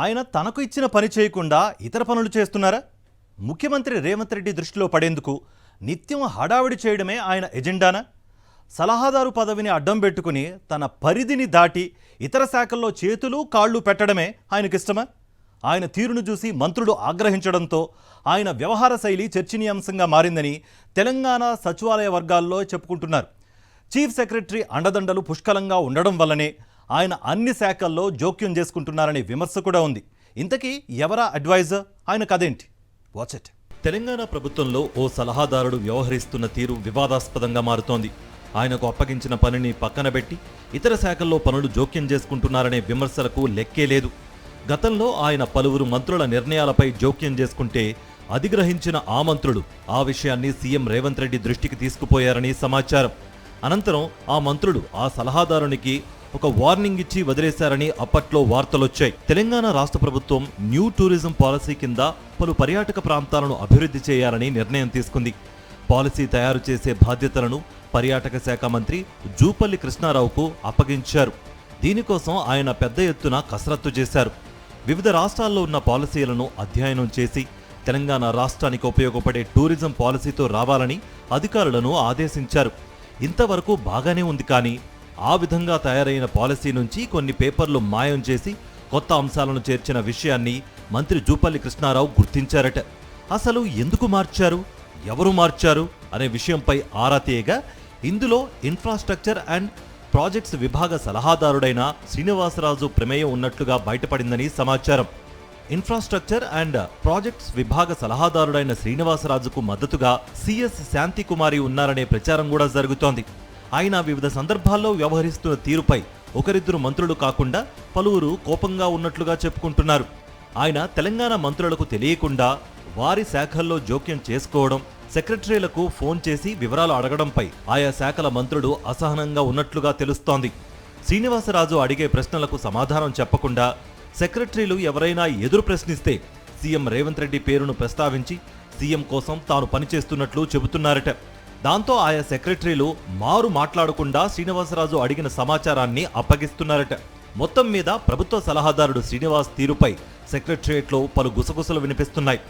ఆయన తనకు ఇచ్చిన పని చేయకుండా ఇతర పనులు చేస్తున్నారా? ముఖ్యమంత్రి రేవంత్ రెడ్డి దృష్టిలో పడేందుకు నిత్యం హడావిడి చేయడమే ఆయన ఎజెండానా? సలహాదారు పదవిని అడ్డం పెట్టుకుని తన పరిధిని దాటి ఇతర శాఖల్లో చేతులు కాళ్ళు పెట్టడమే ఆయనకిష్టమా? ఆయన తీరును చూసి మంత్రులు ఆగ్రహించడంతో ఆయన వ్యవహార శైలి చర్చనీయాంశంగా మారిందని తెలంగాణ సచివాలయ వర్గాల్లో చెప్పుకుంటున్నారు. చీఫ్ సెక్రటరీ అండదండలు పుష్కలంగా ఉండడం వల్లనే ఆయన అన్ని శాఖల్లో జోక్యం చేసుకుంటున్నారనే విమర్శ కూడా ఉంది. ఇంతకీ ఎవరా అడ్వైజర్? ఆయన కదేంటి? Watch it. తెలంగాణ ప్రభుత్వంలో ఓ సలహాదారుడు వ్యవహరిస్తున్న తీరు వివాదాస్పదంగా మారుతోంది. ఆయనకు అప్పగించిన పనిని పక్కన పెట్టి ఇతర శాఖల్లో పనులు జోక్యం చేసుకుంటున్నారనే విమర్శలకు లెక్కే లేదు. గతంలో ఆయన పలువురు మంత్రుల నిర్ణయాలపై జోక్యం చేసుకుంటే అధిగ్రహించిన ఆ మంత్రులు ఆ విషయాన్ని సీఎం రేవంత్ రెడ్డి దృష్టికి తీసుకుపోయారని సమాచారం. అనంతరం ఆ మంత్రులు ఆ సలహాదారునికి ఒక వార్నింగ్ ఇచ్చి వదిలేశారని అప్పట్లో వార్తలొచ్చాయి. తెలంగాణ రాష్ట్ర ప్రభుత్వం న్యూ టూరిజం పాలసీ కింద పలు పర్యాటక ప్రాంతాలను అభివృద్ధి చేయాలని నిర్ణయం తీసుకుంది. పాలసీ తయారు చేసే బాధ్యతలను పర్యాటక శాఖ మంత్రి జూపల్లి కృష్ణారావుకు అప్పగించారు. దీనికోసం ఆయన పెద్ద ఎత్తున కసరత్తు చేశారు. వివిధ రాష్ట్రాల్లో ఉన్న పాలసీలను అధ్యయనం చేసి తెలంగాణ రాష్ట్రానికి ఉపయోగపడే టూరిజం పాలసీతో రావాలని అధికారులను ఆదేశించారు. ఇంతవరకు బాగానే ఉంది, కానీ ఆ విధంగా తయారైన పాలసీ నుంచి కొన్ని పేపర్లు మాయం చేసి కొత్త అంశాలను చేర్చిన విషయాన్ని మంత్రి జూపల్లి కృష్ణారావు గుర్తించారట. అసలు ఎందుకు మార్చారు, ఎవరు మార్చారు అనే విషయంపై ఆరా తీయగా ఇందులో ఇన్ఫ్రాస్ట్రక్చర్ అండ్ ప్రాజెక్ట్స్ విభాగ సలహాదారుడైన శ్రీనివాసరాజు ప్రమేయం ఉన్నట్లుగా బయటపడిందని సమాచారం. ఇన్ఫ్రాస్ట్రక్చర్ అండ్ ప్రాజెక్ట్స్ విభాగ సలహాదారుడైన శ్రీనివాసరాజుకు మద్దతుగా సిఎస్ శాంతికుమారి ఉన్నారనే ప్రచారం కూడా జరుగుతోంది. ఆయన వివిధ సందర్భాల్లో వ్యవహరిస్తున్న తీరుపై ఒకరిద్దరు మంత్రులు కాకుండా పలువురు కోపంగా ఉన్నట్లుగా చెప్పుకుంటున్నారు. ఆయన తెలంగాణ మంత్రులకు తెలియకుండా వారి శాఖల్లో జోక్యం చేసుకోవడం, సెక్రటరీలకు ఫోన్ చేసి వివరాలు అడగడంపై ఆయా శాఖల మంత్రులు అసహనంగా ఉన్నట్లుగా తెలుస్తోంది. శ్రీనివాసరాజు అడిగే ప్రశ్నలకు సమాధానం చెప్పకుండా సెక్రటరీలు ఎవరైనా ఎదురు ప్రశ్నిస్తే సీఎం రేవంత్ రెడ్డి పేరును ప్రస్తావించి సీఎం కోసం తాను పనిచేస్తున్నట్లు చెబుతున్నారట. దాంతో ఆయా సెక్రటరీలు మారు మాట్లాడకుండా శ్రీనివాసరాజు అడిగిన సమాచారాన్ని అప్పగిస్తున్నారట. మొత్తం మీద ప్రభుత్వ సలహాదారుడు శ్రీనివాస్ తీరుపై సెక్రటరియట్లో పలు గుసగుసలు వినిపిస్తున్నాయి.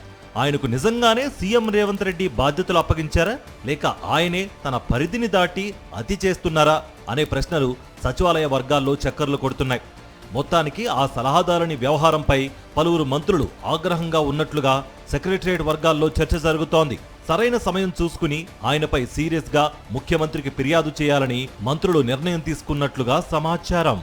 ఆయనకు నిజంగానే సీఎం రేవంత్ రెడ్డి బాధ్యతలు అప్పగించారా, లేక ఆయనే తన పరిధిని దాటి అతి చేస్తున్నారా అనే ప్రశ్నలు సచివాలయ వర్గాల్లో చక్కర్లు కొడుతున్నాయి. మొత్తానికి ఆ సలహాదారుని వ్యవహారంపై పలువురు మంత్రులు ఆగ్రహంగా ఉన్నట్లుగా సెక్రటరియట్ వర్గాల్లో చర్చ జరుగుతోంది. సరైన సమయం చూసుకుని ఆయనపై సీరియస్గా ముఖ్యమంత్రికి ఫిర్యాదు చేయాలని మంత్రులు నిర్ణయం తీసుకున్నట్లుగా సమాచారం.